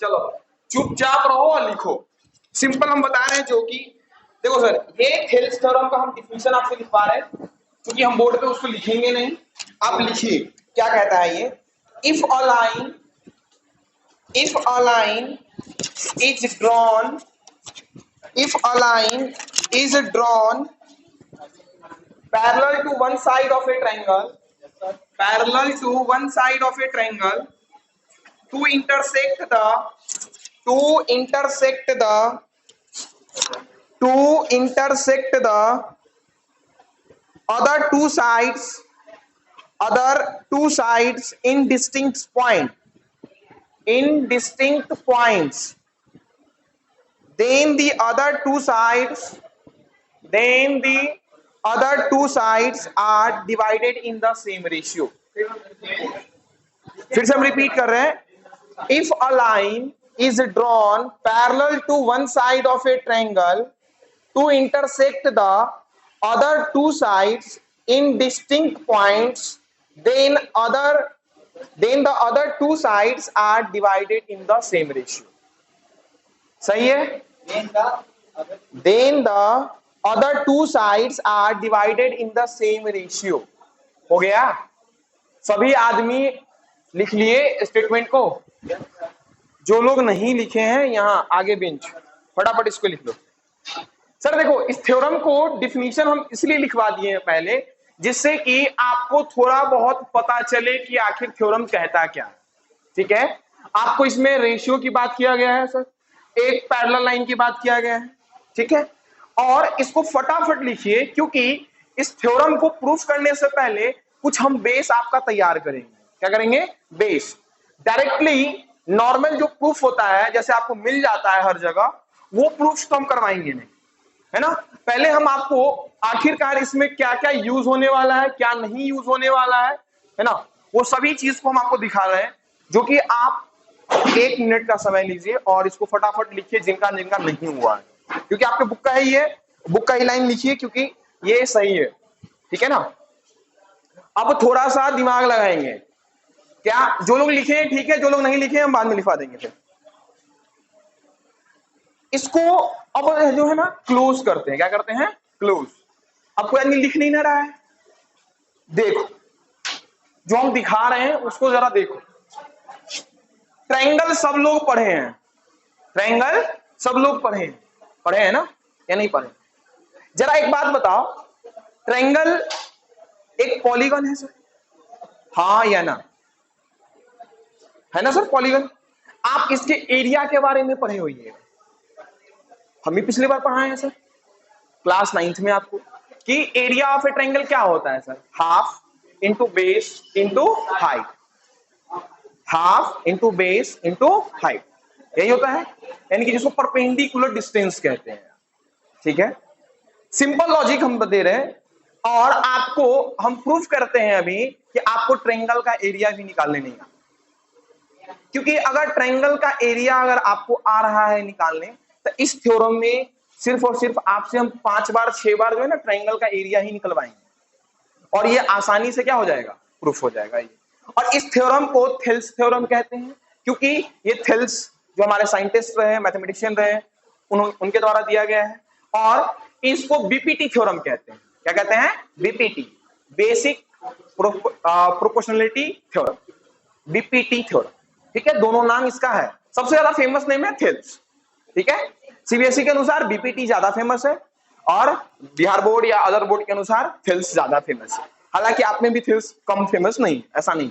चलो चुपचाप रहो और लिखो। सिंपल हम बता रहे हैं जो कि देखो सर, ये थेल्स थ्योरम का हम डिफिनेशन आपसे लिखवा रहे हैं क्योंकि हम बोर्ड पे उसको लिखेंगे नहीं। आप लिखिए क्या कहता है ये। If a line is drawn if a line is drawn parallel to one side of a triangle to intersect the other two sides in distinct points, then the other two sides are divided in the same ratio. फिर से हम repeat कर रहे हैं। If a line is drawn parallel to one side of a triangle to intersect the other two sides in distinct points, then the other two sides are divided in the same ratio. सही है? Then the other two sides are divided in the same ratio. हो गया? सभी आदमी लिख लिए statement को? जो लोग नहीं लिखे हैं यहाँ आगे बेंच, फटाफट इसको लिख लो। सर देखो, इस थ्योरम को डिफिनीशन हम इसलिए लिखवा दिए हैं पहले, जिससे कि आपको थोड़ा बहुत पता चले कि आखिर थ्योरम कहता क्या। ठीक है, आपको इसमें रेशियो की बात किया गया है सर, एक पैरेलल लाइन की बात किया गया है। ठीक है, और इसको फटाफट लिखिए क्योंकि इस थ्योरम को प्रूफ करने से पहले कुछ हम बेस आपका तैयार करेंगे। क्या करेंगे? बेस। डायरेक्टली नॉर्मल जो प्रूफ होता है, जैसे आपको मिल जाता है हर जगह, वो प्रूफ तो हम करवाएंगे नहीं, है ना। पहले हम आपको आखिरकार इसमें क्या क्या यूज होने वाला है, क्या नहीं यूज होने वाला है ना, वो सभी चीज को हम आपको दिखा रहे हैं, जो कि आप 1 मिनट का समय लीजिए और इसको फटाफट लिखिए जिनका नहीं हुआ है, क्योंकि आपके बुक का ही है, बुक का ही लाइन लिखिए क्योंकि ये सही है। ठीक है ना। अब थोड़ा सा दिमाग लगाएंगे। क्या जो लोग लिखे हैं ठीक है, जो लोग नहीं लिखे हैं हम बाद में लिखवा देंगे। फिर इसको अब जो है ना क्लोज करते हैं। क्या करते हैं? क्लोज। अब कोई आदमी लिख नहीं ना रहा है, देखो जो हम दिखा रहे हैं उसको जरा देखो। ट्रायंगल सब लोग पढ़े हैं, ट्रायंगल सब लोग पढ़े हैं ना, या नहीं पढ़े? जरा एक बात बताओ, ट्रायंगल एक पॉलीगन है सर? हाँ या ना? है ना सर पॉलीगन। आप इसके एरिया के बारे में पढ़े होइए, हम भी पिछली बार पढ़ाए हैं सर क्लास 9th में आपको, कि एरिया ऑफ ए ट्रायंगल क्या होता है sir? Half into base into height, half into base into height, यही होता है, यानी कि जिसको परपेंडिकुलर डिस्टेंस कहते हैं। ठीक है, सिंपल लॉजिक हम दे रहे हैं और आपको हम प्रूफ करते हैं अभी कि आपको ट्रायंगल का एरिया भी निकालने नहीं आता, क्योंकि अगर ट्रायंगल का एरिया अगर आपको आ रहा है निकालने, तो इस थ्योरम में सिर्फ और सिर्फ आपसे हम 5 बार 6 बार जो है ना ट्रायंगल का एरिया ही निकलवाएंगे और ये आसानी से क्या हो जाएगा? प्रूफ हो जाएगा ये। और इस थ्योरम को थेल्स थ्योरम कहते हैं, क्योंकि ये थेल्स जो हमारे साइंटिस्ट रहे, मैथमेटिशियन रहे, उनके द्वारा दिया गया है। और इसको बीपीटी थ्योरम कहते हैं। क्या कहते हैं? BPT, basic proportionality theorem, BPT theorem. ठीक है, दोनों नाम इसका है। सबसे ज्यादा फेमस नेम है थेल्स। ठीक है, सीबीएसई के अनुसार बीपीटी ज्यादा फेमस है और बिहार बोर्ड या अदर बोर्ड के अनुसार थेल्स ज्यादा फेमस है। हालांकि आप में भी थेल्स कम फेमस नहीं, ऐसा नहीं।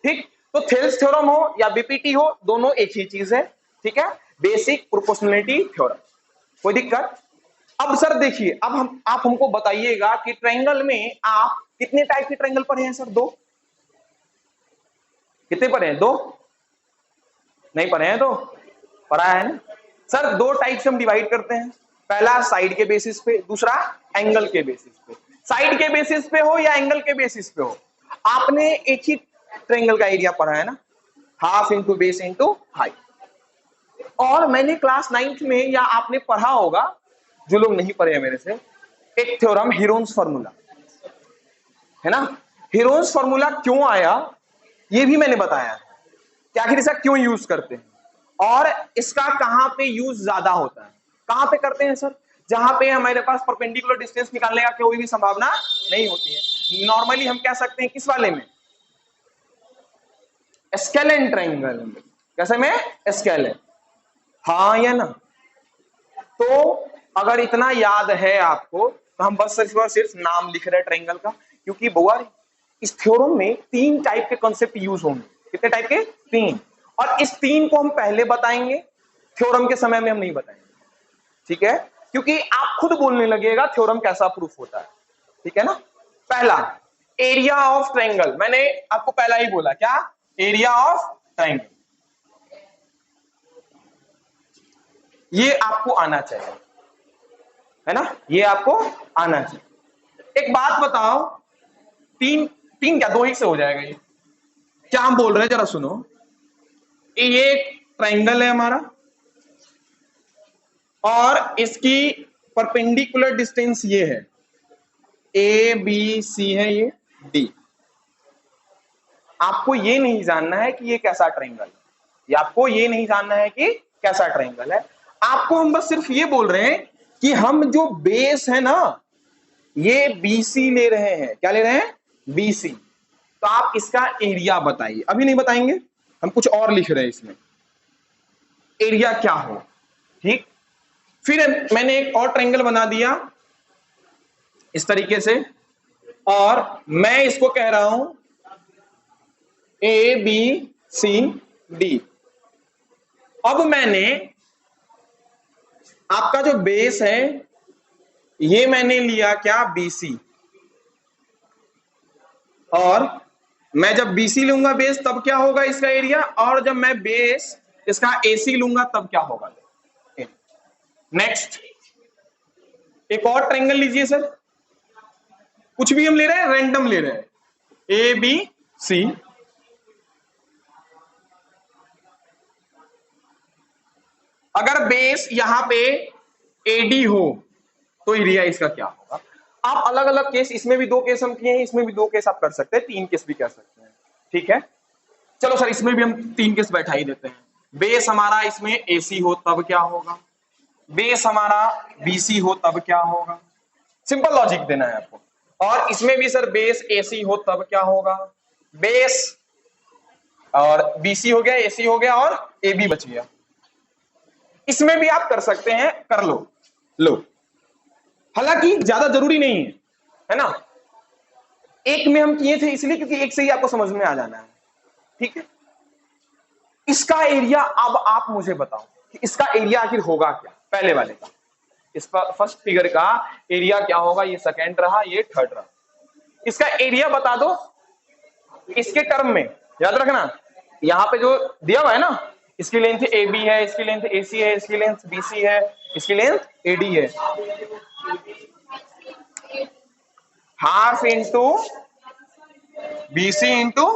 ठीक, तो थेल्स थ्योरम हो या बीपीटी हो, दोनों एक ही चीज है। ठीक है, बेसिक प्रोपोर्शनलिटी थ्योरम। कोई दिक्कत? अब सर देखिए, अब आप हमको बताइएगा कि ट्रायंगल में आप कितने टाइप के ट्रायंगल पढ़े हैं सर? 2? कितने पढ़े हैं? 2 नहीं पढ़े हैं? 2 पढ़ा है ना सर। 2 टाइप से हम डिवाइड करते हैं, पहला साइड के बेसिस पे, दूसरा एंगल के बेसिस पे। साइड के बेसिस पे हो या एंगल के बेसिस पे हो, आपने एक ही ट्रायंगल का एरिया पढ़ा है ना, half into base into height. और मैंने क्लास 9th में या आपने पढ़ा होगा, जो लोग नहीं पढ़े हैं मेरे से, एक थ्योरम हीरोन्स फार्मूला, है ना। हीरोन्स फार्मूला क्यों आया ये भी मैंने बताया है कि आखिर इसका क्यों यूज करते हैं। और इसका कहां पे यूज ज्यादा होता है? कहां पे करते हैं सर? जहां पे हमारे पास परपेंडिकुलर डिस्टेंस निकालने का कोई भी संभावना नहीं होती है। नॉर्मली हम कह सकते हैं किस वाले में? स्केलेन ट्रायंगल में। कैसे में? स्केलेन। हाँ या ना? तो अगर इतना याद है आपको तो हम बस सिर्फ नाम लिख रहे हैं ट्रायंगल का, क्योंकि बुआ इस थ्योरम में 3 टाइप के कॉन्सेप्ट यूज होंगे। कितने टाइप के? 3। और इस 3 को हम पहले बताएंगे, थ्योरम के समय में हम नहीं बताएंगे, ठीक है? क्योंकि आप खुद बोलने लगेगा थ्योरम कैसा प्रूफ होता है, ठीक है ना? पहला, एरिया ऑफ ट्रायंगल। मैंने आपको पहला ही बोला, क्या? Area of triangle. ये आपको आना चाहिए, है ना? ये आपको आना चाहिए। एक बात बताओ, तीन तीन क्या, 2 ही से हो जाएगा ये? क्या हम बोल रहे हैं जरा सुनो। ये एक ट्रायंगल है हमारा और इसकी परपेंडिकुलर डिस्टेंस ये है, ए बी सी है, ये डी। आपको ये नहीं जानना है कि ये कैसा ट्रायंगल है, या आपको ये नहीं जानना है कि कैसा ट्रायंगल है। आपको हम बस सिर्फ ये बोल रहे हैं कि हम जो बेस है ना, ये बीसी ले रहे हैं। क्या ले रहे हैं? बीसी। तो आप इसका एरिया बताइए। अभी नहीं बताएंगे, हम कुछ और लिख रहे हैं इसमें, एरिया क्या हो, ठीक? फिर मैंने एक और ट्रायंगल बना दिया इस तरीके से, और मैं इसको कह रहा हूं ए बी सी डी। अब मैंने आपका जो बेस है ये मैंने लिया क्या? बीसी। और मैं जब बीसी लूंगा बेस तब क्या होगा इसका एरिया, और जब मैं बेस इसका एसी लूंगा तब क्या होगा? नेक्स्ट, एक और ट्रायंगल लीजिए सर। कुछ भी हम ले रहे हैं, रैंडम ले रहे हैं, ए बी सी। अगर बेस यहां पे एडी हो तो एरिया इसका क्या होगा? आप अलग अलग केस, इसमें भी 2 केस हम किए हैं, इसमें भी 2 केस आप कर सकते हैं, 3 केस भी कर सकते हैं, ठीक है? चलो सर, इसमें भी हम 3 केस बैठा ही देते हैं। बेस हमारा इसमें एसी हो तब क्या होगा, बेस हमारा बीसी हो तब क्या होगा। सिंपल लॉजिक देना है आपको। और इसमें भी सर बेस एसी हो तब क्या होगा, बेस और बीसी हो गया, एसी हो गया, और ए बी बच गया। इसमें भी आप कर सकते हैं, कर लो। हालांकि ज्यादा जरूरी नहीं है ना? एक में हम किए थे इसलिए क्योंकि एक से ही आपको समझ में आ जाना है, ठीक है? इसका एरिया अब आप मुझे बताओ कि इसका एरिया आखिर होगा क्या? पहले वाले का, इस फर्स्ट फिगर का एरिया क्या होगा? ये सेकंड रहा, ये थर्ड रहा। इसका एरिया बता दो इसके टर्म में। याद रखना, यहां पे जो दिया हुआ है ना, इसकी लेंथ ए बी है, इसकी लेंथ ए सी है, इसकी लेंथ बी सी है, इसकी लेंथ ए डी है। Half into B C into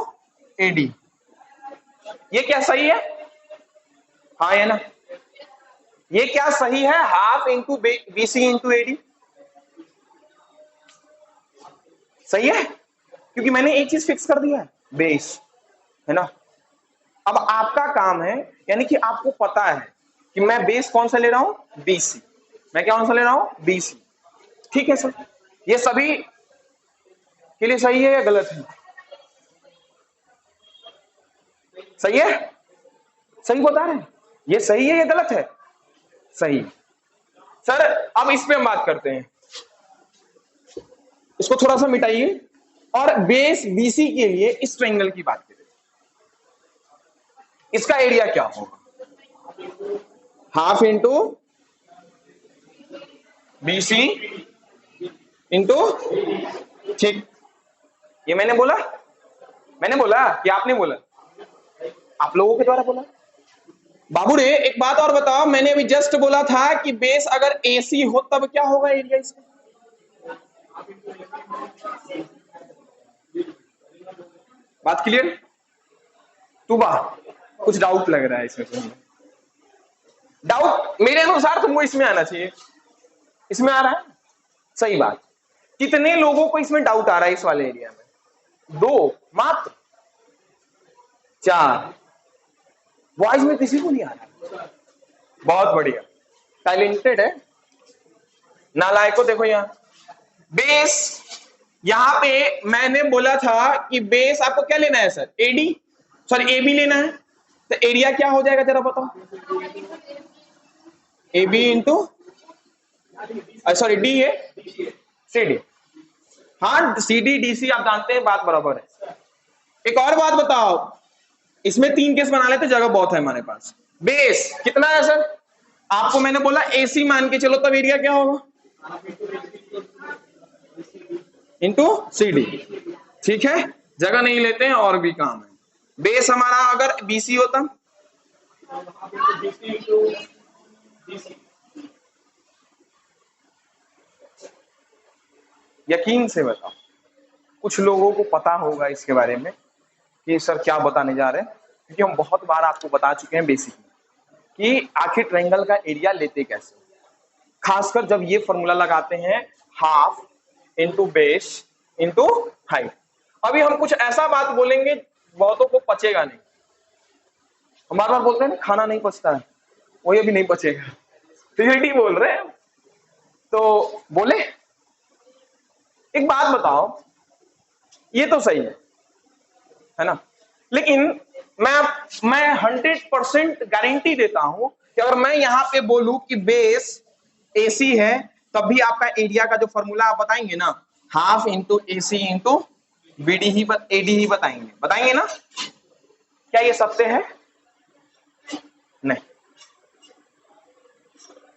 A D. ये क्या सही है? हाँ या ना? ये क्या सही है? Half into B C into A D सही है, क्योंकि मैंने एक चीज फिक्स कर दिया है, बेस, है ना? अब आपका काम है, यानी कि आपको पता है कि मैं बेस कौन सा ले रहा हूं? बीसी। मैं क्या कौन सा ले रहा हूं? बीसी। ठीक है सर, ये सभी के लिए सही है या गलत है? सही है? सही बता रहे हैं? ये सही है या गलत है? सही। सर अब इस पे हम बात करते हैं, इसको थोड़ा सा मिटाइए और बेस बीसी के लिए इस ट्रायंगल की बात करें। इसका एरिया क्या होगा? हाफ इंटू बीसी इंटू, ठीक। ये मैंने बोला कि आपने बोला? आप लोगों के द्वारा बोला। बाबू रे एक बात और बताओ, मैंने अभी जस्ट बोला था कि बेस अगर एसी हो तब क्या होगा एरिया इसका? बात क्लियर? तुबा कुछ डाउट लग रहा है इसमें तुम्हें? डाउट मेरे अनुसार तुमको इसमें आना चाहिए। इसमें आ रहा है? सही बात। कितने लोगों को इसमें डाउट आ रहा है इस वाले एरिया में? 2 मात्र? 4? वॉइस में किसी को नहीं आ रहा? बहुत बढ़िया, टैलेंटेड है। नालायक को देखो यहाँ बेस, यहां पे मैंने बोला था कि बेस आपको क्या लेना है सर? एडी, सॉरी एबी लेना है। तो एरिया क्या हो जाएगा जरा बताओ? एबी इंटू, सॉरी डी है सी डी। हाँ सी डी डी सी आप जानते हैं, बात बराबर है। एक और बात बताओ, इसमें 3 केस बना लेते, जगह बहुत है हमारे पास। बेस कितना है सर? आपको मैंने बोला एसी मान के चलो, तब एरिया क्या होगा? Into C D. ठीक है, जगह नहीं लेते हैं और भी काम है। बेस हमारा अगर बीसी होता, यकीन से बताओ, कुछ लोगों को पता होगा इसके बारे में कि सर क्या बताने जा रहे हैं, क्योंकि हम बहुत बार आपको बता चुके हैं बेसिक में कि आखिर ट्रायंगल का एरिया लेते कैसे, खासकर जब ये फॉर्मूला लगाते हैं half into base into height. अभी हम कुछ ऐसा बात बोलेंगे बहुतों को पचेगा नहीं। हम बार बार बोलते हैं ना खाना नहीं पचता है, वही अभी नहीं पचेगा, थियरी बोल रहे हैं। तो बोले एक बात बताओ, ये तो सही है ना, लेकिन मैं 100% गारंटी देता हूं कि अगर मैं यहां पे बोलूं कि बेस एसी है, तब भी आपका एरिया का जो फॉर्मूला आप बताएंगे ना, half into AC into BD ही एडी ही बताएंगे ना? क्या ये सत्य है? नहीं।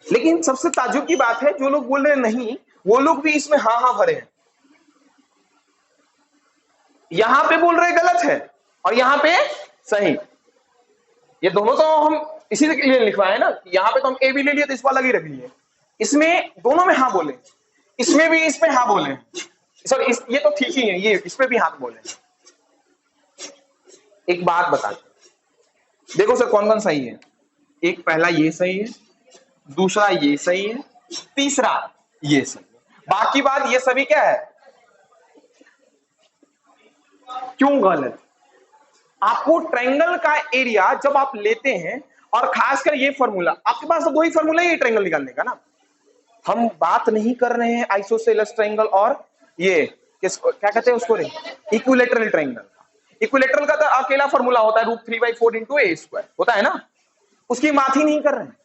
लेकिन सबसे ताज्जुब की बात है, जो लोग बोल रहे नहीं, वो लोग भी इसमें हाँ हाँ भरे हैं। यहां पे बोल रहे गलत है और यहां पे सही। ये दोनों तो हम इसी के लिए लिखवाए ना, यहां पे तो हम ए भी ले लिए, तो इसको अलग ही रख लिए। इसमें दोनों में हाँ बोले, इसमें भी इस पे हाँ बोले, सॉरी ये तो ठीक ही है, ये इस पे भी हाँ बोले। एक बात बता देखो सर, कौन कौन सही है? एक पहला ये सही है, दूसरा ये सही है, तीसरा ये सही है, बाकी बात ये सभी क्या है? क्यों गलत? आपको ट्रायंगल का एरिया जब आप लेते हैं, और खासकर ये फॉर्मूला, आपके पास तो दो ही फॉर्मूला है ये ट्रायंगल निकालने का ना। हम बात नहीं कर रहे हैं आइसोसेलेस ट्रायंगल और ये क्या कहते हैं उसको, इक्विलैटरल ट्रायंगल। इक्विलैटरल का तो अकेला फॉर्मूला होता है √3/4 इंटू ए स्क्वायर होता है ना, उसकी बात ही नहीं कर रहे हैं।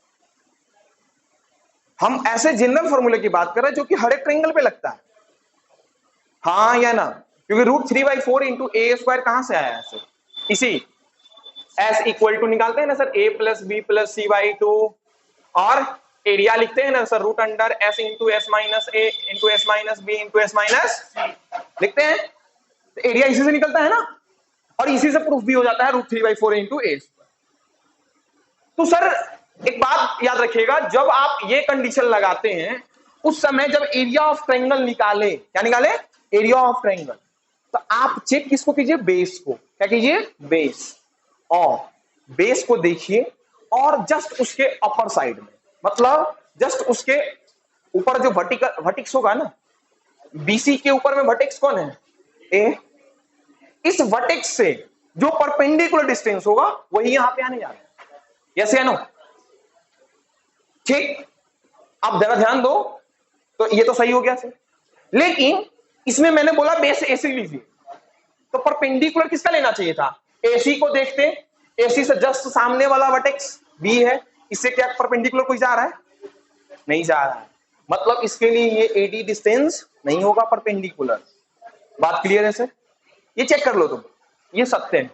हम ऐसे जनरल फॉर्मूले की बात कर रहे हैं जो कि हर एक ट्रायंगल पे लगता है, हाँ या ना? क्योंकि √3/4 इंटू ए स्क्वायर कहां से आया है? इसी एस इक्वल टू निकालते हैं ना sir, a plus B plus C by 2, और एरिया लिखते हैं ना sir, root under S into S minus A into S minus B into S minus लिखते हैं। तो एरिया इसी से निकलता है ना, और इसी से प्रूफ भी हो जाता है √3/4 इंटू ए। तो सर एक बात याद रखिएगा, जब आप ये कंडीशन लगाते हैं, उस समय जब एरिया ऑफ ट्रायंगल निकाले, क्या निकाले? एरिया ऑफ ट्रायंगल, तो आप चेक किसको कीजिए? बेस को। क्या कीजिए? बेस। और बेस को देखिए, और जस्ट उसके अपर साइड में, मतलब जस्ट उसके ऊपर जो वर्टिक्स होगा ना, बीसी के ऊपर में वर्टेक्स कौन है? ए। इस वर्टेक्स से जो परपेंडिकुलर डिस्टेंस होगा वही यहां पे आने जा रहा है। यस या नो? ठीक, आप जरा ध्यान दो। तो ये तो सही हो गया सर, लेकिन इसमें मैंने बोला बेस एसी लीजिए, तो परपेंडिकुलर किसका लेना चाहिए था? एसी को देखते, एसी से जस्ट सामने वाला वर्टेक्स बी है, इससे क्या परपेंडिकुलर कोई जा रहा है? नहीं जा रहा है, मतलब इसके लिए ये एडी डिस्टेंस नहीं होगा परपेंडिकुलर। बात क्लियर है सर? ये चेक कर लो तुम, ये सत्य है,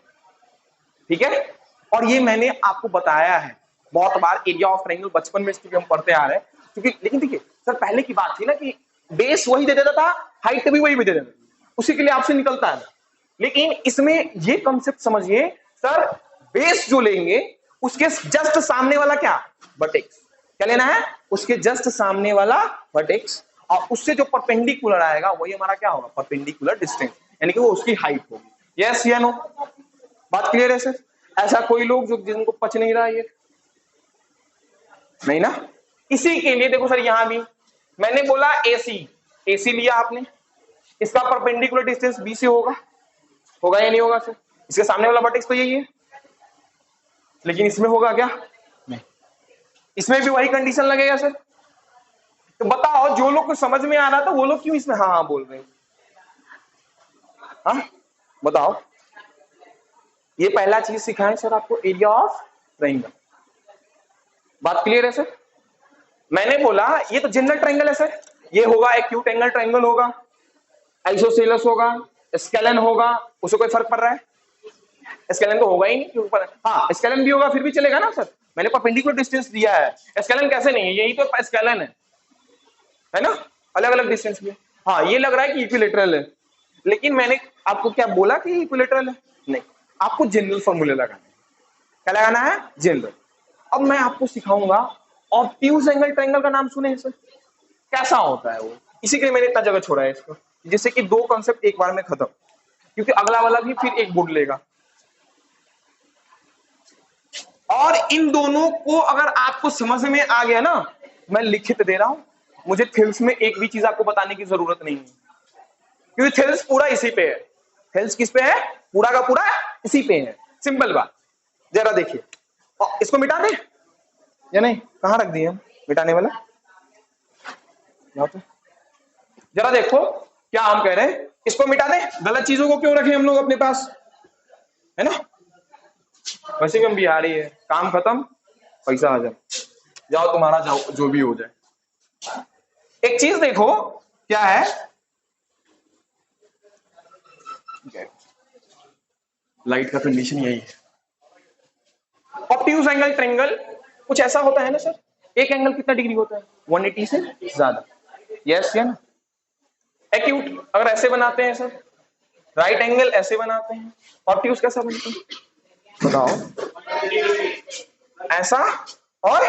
ठीक है। और ये मैंने आपको बताया है बहुत बार, एरिया ऑफ ट्रायंगल बचपन में हम पढ़ते आ रहे हैं, क्योंकि लेकिन देखिए सर, पहले की बात थी ना कि बेस वही दे देता था, हाइट भी वही दे देता था, उसी के लिए आपसे निकलता है। लेकिन इसमें ये कॉन्सेप्ट समझिए सर, बेस जो लेंगे उसके जस्ट सामने वाला क्या? वर्टेक्स। क्या लेना है? उसके जस्ट सामने वाला वर्टेक्स, और उससे जो परपेंडिकुलर आएगा वही हमारा क्या होगा? परपेंडिकुलर डिस्टेंस, यानी कि वो उसकी हाइट होगी। यस या नो? बात क्लियर है सर? ऐसा कोई लोग जो जिनको पच नहीं रहा ये? नहीं ना? इसी के लिए देखो सर, यहां भी मैंने बोला एसी, एसी लिया आपने, इसका परपेंडिकुलर डिस्टेंस बी से होगा या नहीं होगा सर? इसके सामने वाला वर्टेक्स तो यही है, लेकिन इसमें होगा क्या? नहीं। इसमें भी वही कंडीशन लगेगा सर। तो बताओ, जो लोग को समझ में आ रहा था वो लोग क्यों इसमें हाँ हाँ बोल रहे हैं? हाँ बताओ। ये पहला चीज सिखाएं सर आपको, एरिया ऑफ ट्रायंगल। बात क्लियर है सर? मैंने बोला ये तो जनरल ट्रायंगल है सर, ये होगा एक्यूट एंगल ट्रायंगल होगा, आइसोसेलेस होगा, स्केलन होगा, उससे कोई फर्क पड़ रहा है? स्केलन तो होगा ही नहीं, क्यों? हाँ स्केलन भी होगा फिर भी चलेगा ना सर, मैंने परपेंडिकुलर डिस्टेंस दिया है। स्केलन कैसे नहीं है? यही तो स्केलन है ना, अलग अलग डिस्टेंस में। हाँ ये लग रहा है कि इक्विलेटरल है, लेकिन मैंने आपको क्या बोला कि इक्विलेटरल है? नहीं, आपको जनरल फॉर्मूले लगाना है। क्या लगाना है? जनरल। अब मैं आपको सिखाऊंगा ऑब्ट्यूज एंगल ट्रायंगल का नाम सुने हैं सर? कैसा होता है वो, इसी के लिए मैंने इतना जगह छोड़ा है इसको, जिससे कि दो कॉन्सेप्ट एक बार में खत्म, क्योंकि अगला वाला भी फिर एक बुड लेगा। और इन दोनों को अगर आपको समझ में आ गया ना, मैं लिखित दे रहा हूं, मुझे थेल्स में एक भी चीज आपको बताने की जरूरत नहीं है, क्योंकि थेल्स पूरा इसी पे है। थेल्स किस पे है? पूरा का पूरा इसी पे है। सिंपल बात। जरा देखिए, इसको मिटा दे या नहीं? कहां रख दिए हम मिटाने वाला? तो जरा देखो क्या हम कह रहे हैं, इसको मिटा दे। गलत चीजों को क्यों रखे हम लोग अपने पास, है ना? वैसे भी हम बिहारी है, काम खत्म पैसा आ जाए, जाओ तुम्हारा जाओ जो भी हो जाए। एक चीज देखो क्या है, लाइट का कंडीशन यही है। ऑब्ट्यूज एंगल ट्रायंगल कुछ ऐसा होता है ना सर, एक एंगल कितना डिग्री होता है? 180 से ज्यादा, यस या ना? एक्यूट अगर ऐसे बनाते हैं सर, राइट एंगल ऐसे बनाते हैं, ऑब्ट्यूज कैसा बनता है बताओ? ऐसा और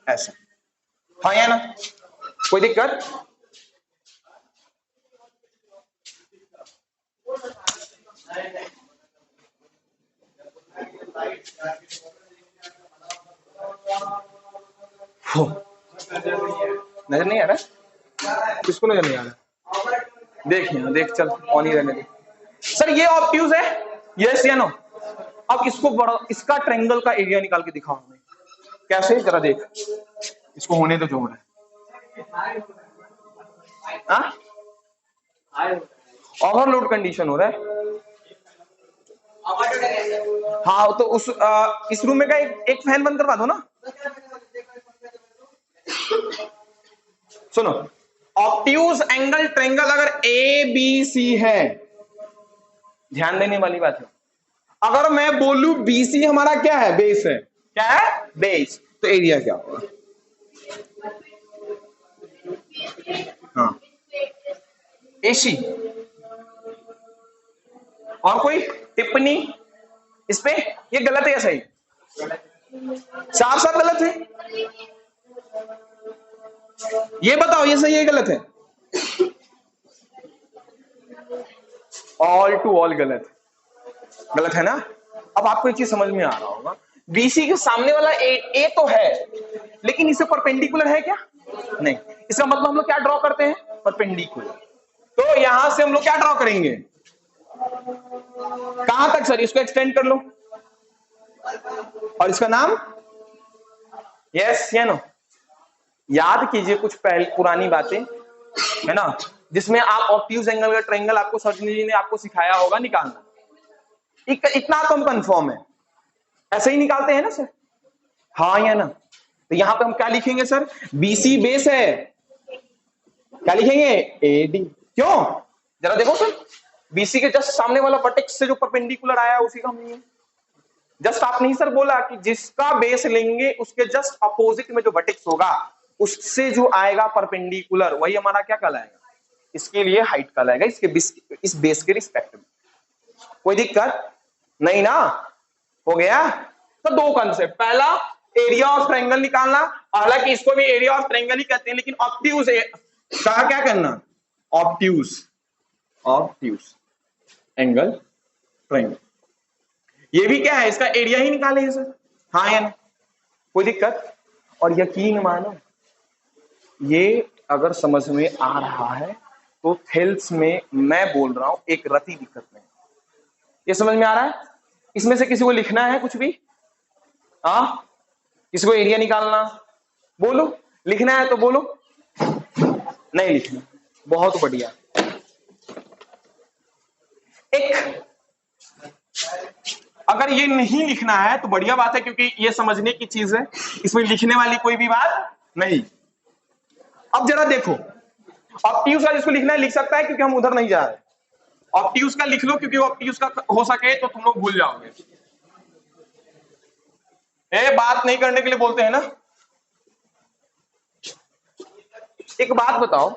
ऐसा, हाँ या ना? कोई दिक्कत? नजर नहीं आ रहा? किसको नजर नहीं आ रहा? देख यहाँ देख, चल ऑन ही रहने दे। सर ये ऑब्ट्यूज है, यस या नो? अब इसको बड़ा, इसका ट्रायंगल का एरिया निकाल के दिखाओ हमें। कैसे? जरा देख, इसको होने तो जो हो रहा है। ओवरलोड कंडीशन हो रहा है। हाँ तो उस इस रूम में का एक फैन बंद करवा दो ना। सुनो, ऑब्ट्यूज एंगल ट्रायंगल अगर ए बी सी है, ध्यान देने वाली बात है, अगर मैं बोलूं बीसी हमारा क्या है? बेस है। क्या है? बेस। तो एरिया क्या होगा? हाँ एसी। और कोई टिप्पणी इस पे? ये गलत है या सही? साफ साफ गलत है। ये बताओ ये सही है गलत है? ऑल टू ऑल गलत, गलत है ना? अब आपको एक चीज समझ में आ रहा होगा, बीसी के सामने वाला ए तो है, लेकिन इसे परपेंडिकुलर है क्या? नहीं। इसका मतलब हम लोग क्या ड्रॉ करते हैं? परपेंडिकुलर। तो यहां से हम लोग क्या ड्रॉ करेंगे? कहां तक सर? इसको एक्सटेंड कर लो, और इसका नाम यस या नो? याद कीजिए कुछ पहले पुरानी बातें, है ना, जिसमें आप ऑब्ट्यूज एंगल का ट्रायंगल आपको सर्जनी जी ने आपको सिखाया होगा निकालना। इतना तो हम कंफर्म है, ऐसे ही निकालते हैं ना सर, हाँ या ना? तो यहां पे हम क्या लिखेंगे सर? बीसी बेस है, क्या लिखेंगे? एडी। क्यों? जरा देखो सर, बीसी के जस्ट सामने वाला वर्टेक्स से जो परपेंडिकुलर आया उसी का हम लेंगे। जस्ट आपने ही सर बोला कि जिसका बेस लेंगे उसके जस्ट अपोजिट में जो वर्टेक्स होगा उससे जो आएगा परपेंडिकुलर, वही हमारा क्या कहलाएगा? इसके लिए हाइट कहलाएगा, इस बेस के रिस्पेक्ट में। कोई दिक्कत नहीं ना? हो गया? तो दो कंसेप्ट, पहला एरिया ऑफ ट्रायंगल निकालना, हालांकि इसको भी एरिया ऑफ ट्रायंगल ही कहते हैं, लेकिन ऑब्ट्यूज कहा क्या करना? Obtuse, obtuse angle triangle. ये भी क्या है? इसका एरिया ही निकाले हैं सर, हाँ या ना? कोई दिक्कत? और यकीन मानो, ये अगर समझ में आ रहा है तो थेल्स में मैं बोल रहा हूं एक रति दिक्कत नहीं। ये समझ में आ रहा है? इसमें से किसी को लिखना है कुछ भी? हाँ, किसी को एरिया निकालना? बोलो, लिखना है तो बोलो। नहीं लिखना, बहुत बढ़िया। एक, अगर ये नहीं लिखना है तो बढ़िया बात है, क्योंकि ये समझने की चीज है, इसमें लिखने वाली कोई भी बात नहीं। अब जरा देखो, ऑब्ट्यूज का जिसको लिखना है लिख सकता है, क्योंकि हम उधर नहीं जा रहे। ऑब्ट्यूज का लिख लो, क्योंकि ऑब्ट्यूज का हो सके तो तुम लोग भूल जाओगे। बात नहीं करने के लिए बोलते हैं ना। एक बात बताओ,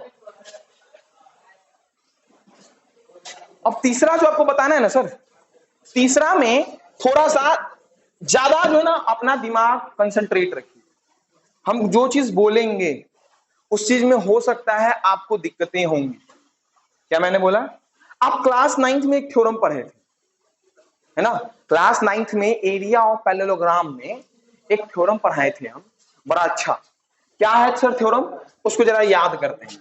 अब तीसरा जो आपको बताना है ना सर, तीसरा में थोड़ा सा ज्यादा जो है ना अपना दिमाग कंसंट्रेट रखिए। हम जो चीज बोलेंगे उस चीज में हो सकता है आपको दिक्कतें होंगी। क्या मैंने बोला? आप क्लास 9th में एक थ्योरम पढ़े थे, है ना? क्लास 9th में एरिया ऑफ पैरेललोग्राम में एक थ्योरम पढ़ाए थे हम, बड़ा अच्छा। क्या है सर थ्योरम? उसको जरा याद करते हैं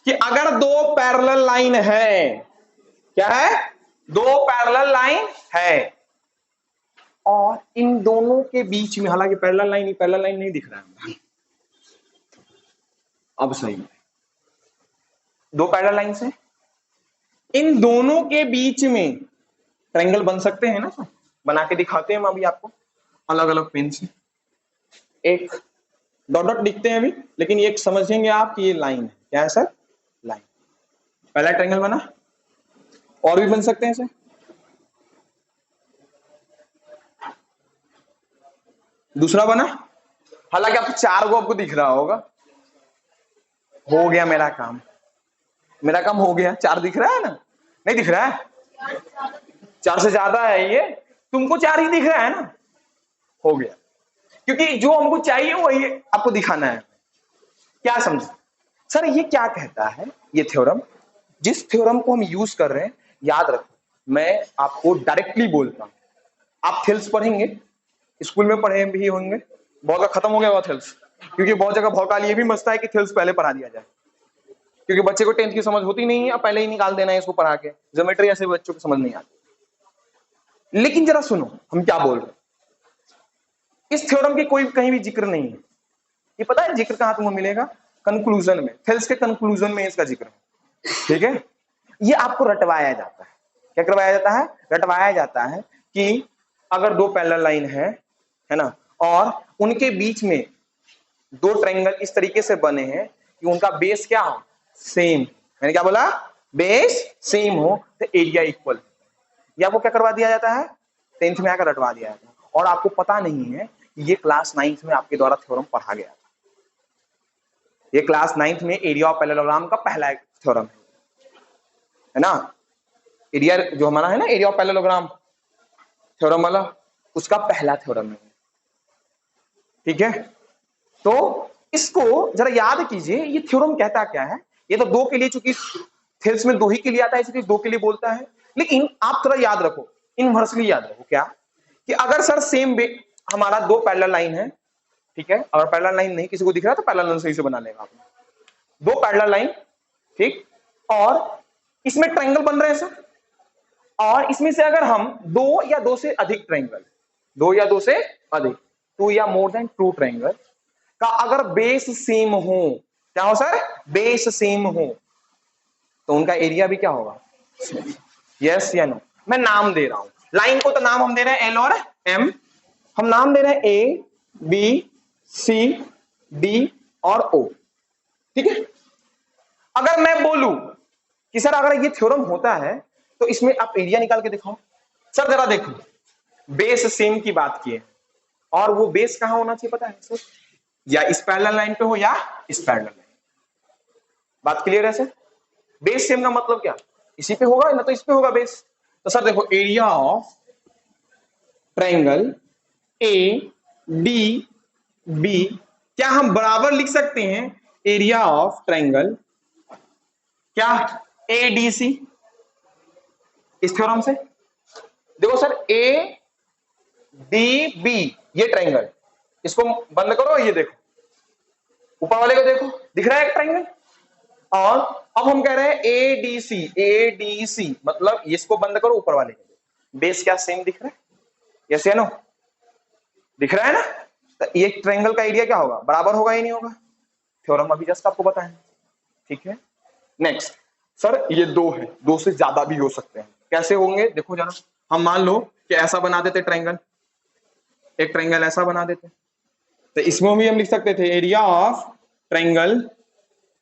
कि अगर दो पैरेलल लाइन है, क्या है? दो पैरेलल लाइन है और इन दोनों के बीच में, हालांकि पैरेलल लाइन नहीं दिख रहा है, अब सही है, दो पैरेलल लाइन से इन दोनों के बीच में ट्रायंगल बन सकते हैं ना सर? बना के दिखाते हैं हम अभी आपको अलग अलग पेन से। एक डॉट डॉट लिखते हैं अभी, लेकिन ये समझेंगे आप कि ये लाइन है। क्या है सर? लाइन। पहला ट्रायंगल बना, और भी बन सकते हैं सर। दूसरा बना, हालांकि आपको चार को आपको दिख रहा होगा। हो गया मेरा काम, मेरा काम हो गया। चार दिख रहा है ना? नहीं दिख रहा है? चार से ज्यादा है ये, तुमको चार ही दिख रहा है ना? हो गया, क्योंकि जो हमको चाहिए वही आपको दिखाना है। क्या समझे सर? ये क्या कहता है ये थ्योरम? जिस थ्योरम को हम यूज कर रहे हैं, याद रखो, मैं आपको डायरेक्टली बोलता हूं। आप थेल्स पढ़ेंगे, स्कूल में पढ़े भी होंगे, बहुत खत्म हो गया हुआ थेल्स, क्योंकि बहुत जगह भौकाल ये भी मचता है कि थेल्स पहले पढ़ा दिया जाए, क्योंकि बच्चे को 10th की समझ होती नहीं है, अब पहले ही निकाल देना है इसको पढ़ा के। ज्योमेट्री ऐसे बच्चों को समझ नहीं आती। लेकिन जरा सुनो हम क्या बोल रहे हैं। इस थ्योरम की कोई कहीं भी जिक्र नहीं है। ये पता है जिक्र कहां तुमको मिलेगा? कंक्लूजन में, थेल्स के कंक्लूजन में इसका जिक्र है। ठीक है? ये आपको रटवाया जाता है। क्या करवाया जाता है? रटवाया जाता है कि अगर दो पैरेलल लाइन है ना, और उनके बीच में दो ट्रायंगल इस तरीके से बने हैं कि उनका बेस क्या हो? सेम। मैंने क्या बोला? बेस सेम हो तो एरिया इक्वल। या वो क्या करवा दिया जाता है? 10th में आकर रटवा दिया जाता है। और आपको पता नहीं है ये क्लास 9th में आपके द्वारा थ्योरम पढ़ा गया था। ये क्लास 9th में एरिया ऑफ पैरेललोग्राम का पहला थ्योरम है ना? एरिया जो हमारा है ना, एरिया ऑफ पैरेललोग्राम थ्योरम वाला, उसका पहला थ्योरम है। ठीक है? तो इसको जरा याद कीजिए, ये थ्योरम कहता क्या है। ये तो दो के लिए, चूंकि थेल्स में दो ही के लिए आता है इसलिए दो के लिए बोलता है। लेकिन आप थोड़ा याद रखो, इनवर्सली याद रखो। क्या? कि अगर सर सेम हमारा दो पैरेलल लाइन है, ठीक है, अगर पैरेलल लाइन नहीं किसी को दिख रहा तो पैरेलल लाइन सही से बना लेगा आपने। दो पैरेलल लाइन, ठीक, और इसमें ट्रायंगल बन रहे हैं सर, और इसमें से अगर हम दो या दो से अधिक ट्रायंगल, दो या दो से अधिक, टू या मोर देन टू ट्रायंगल का अगर बेस सेम हो, क्या हो सर? बेस सेम हो, तो उनका एरिया भी क्या होगा? यस या नो? मैं नाम दे रहा हूं लाइन को, तो नाम हम दे रहे हैं एल और एम। हम नाम दे रहे हैं ए बी सी डी और ओ। ठीक है? अगर मैं बोलूं कि सर अगर ये थ्योरम होता है तो इसमें आप एरिया निकाल के दिखाओ। सर जरा देखो, बेस सेम की बात की है, और वो बेस कहां होना चाहिए पता है सर? या इस पैरेलल लाइन पे हो या इस पैरेलल लाइन। बात क्लियर है सर? बेस सेम का मतलब क्या? इसी पे होगा ना, तो इस पे होगा बेस। तो सर देखो, area of triangle A D B, क्या हम बराबर लिख सकते हैं एरिया ऑफ ट्रायंगल क्या? ए डी सी, इस थ्योरम से। देखो सर, ए डी बी ये ट्रायंगल, इसको बंद करो, ये देखो ऊपर वाले को देखो, दिख रहा है एक ट्रायंगल। और अब हम कह रहे हैं A D C, A D C मतलब इसको बंद करो, ऊपर वाले को। बेस क्या सेम दिख रहा है? यस या नो? दिख रहा है ना? तो ये ट्रायंगल का एरिया क्या होगा? बराबर होगा या नहीं होगा? थ्योरम अभी जस्ट आपको बताएं। ठीक है, नेक्स्ट। सर ये दो है, दो से ज्यादा भी हो सकते हैं, कैसे होंगे देखो जरा। हम मान लो कि ऐसा बना देते ट्रायंगल, एक ट्रायंगल ऐसा बना देते, तो इसमें भी हम लिख सकते थे एरिया ऑफ ट्रायंगल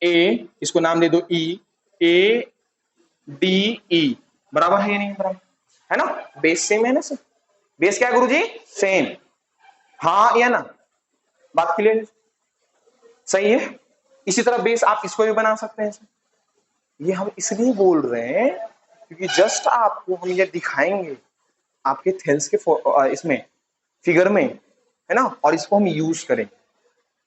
ए, इसको नाम दे दो ई, ए डी ई, बराबर है या नहीं बराबर है ना? बेस सेम है ना सर? बेस क्या है गुरुजी? सेम। हाँ या ना? बात क्लियर? सही है। इसी तरह बेस आप इसको भी बना सकते हैं सर। ये हम इसलिए बोल रहे हैं क्योंकि जस्ट आपको हम ये दिखाएंगे आपके थेल्स के इसमें फिगर में, है ना, और इसको हम यूज करेंगे।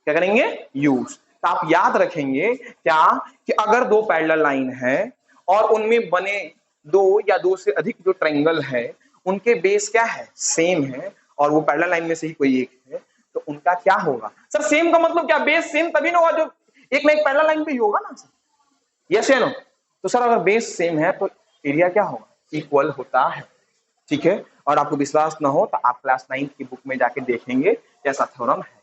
क्या करेंगे? यूज। तो आप याद रखेंगे क्या कि अगर दो पैरेलल लाइन है और उनमें बने दो या दो से अधिक जो ट्रायंगल है उनके बेस क्या है? सेम है, और वो पैरेलल लाइन में से ही कोई एक है, तो उनका क्या होगा? सर सेम का मतलब क्या? बेस सेम तभी ना होगा जो एक ना एक पैरेलल लाइन पे ही होगा ना सर। यस या नो? तो सर अगर बेस सेम है तो एरिया क्या होगा? इक्वल होता है। ठीक है, और आपको विश्वास ना हो तो आप क्लास 9 की बुक में जाके देखेंगे ऐसा थ्योरम है।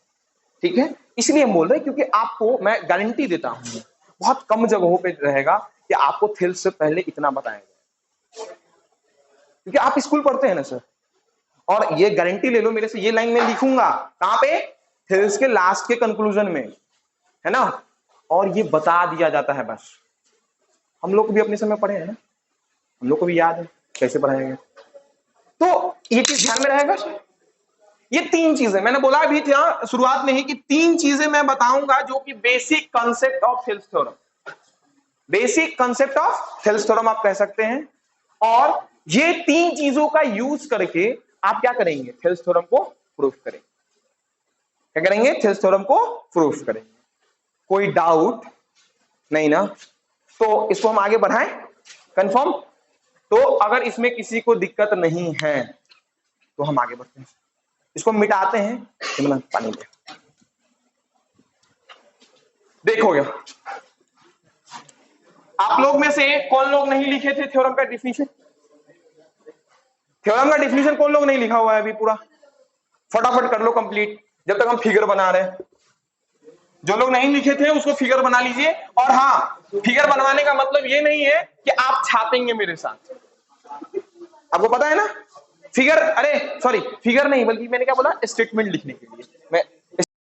ठीक है, इसलिए हम बोल रहे हैं क्योंकि आपको मैं गारंटी देता हूं बहुत कम जगहों पे रहेगा कि आपको थेल्स से पहले इतना बताया जाए, क्योंकि आप स्कूल पढ़ते हैं ना सर। और ये गारंटी ले लो मेरे से, ये लाइन में लिखूंगा कहां पे? थेल्स के लास्ट के कंक्लूजन में, है ना, और ये बता दिया जाता है बस। हम लोग को भी अपने समय पढ़े हैं ना, हम लोग को भी याद है कैसे पढ़ाया गया। तो ये चीज ध्यान में रहेगा सर। ये तीन चीजें मैंने बोला भी था शुरुआत में ही कि तीन चीजें मैं बताऊंगा जो कि basic concept of Thales theorem, basic concept of Thales theorem आप कह सकते हैं। और ये तीन चीजों का यूज करके आप क्या करेंगे? थेल्स थ्योरम को प्रूफ करेंगे। क्या करेंगे? थेल्स थ्योरम को प्रूफ करेंगे। कोई डाउट नहीं ना? तो इसको हम आगे बढ़ाएं कंफर्म। तो अगर इसमें किसी को दिक्कत नहीं है तो हम आगे बढ़ते हैं, इसको मिटाते हैं। पानी दे, देखो गया। आप लोग में से कौन लोग नहीं लिखे थे थ्योरम का डिफिनीशन? थ्योरम का डिफिनीशन कौन लोग नहीं लिखा हुआ है अभी पूरा? फटाफट कर लो कंप्लीट जब तक हम फिगर बना रहे हैं। जो लोग नहीं लिखे थे उसको फिगर बना लीजिए। और हाँ, फिगर बनवाने का मतलब ये नहीं है कि आप छापेंगे मेरे साथ, आपको पता है ना फिगर, अरे सॉरी फिगर नहीं बल्कि मैंने क्या बोला? स्टेटमेंट लिखने के लिए।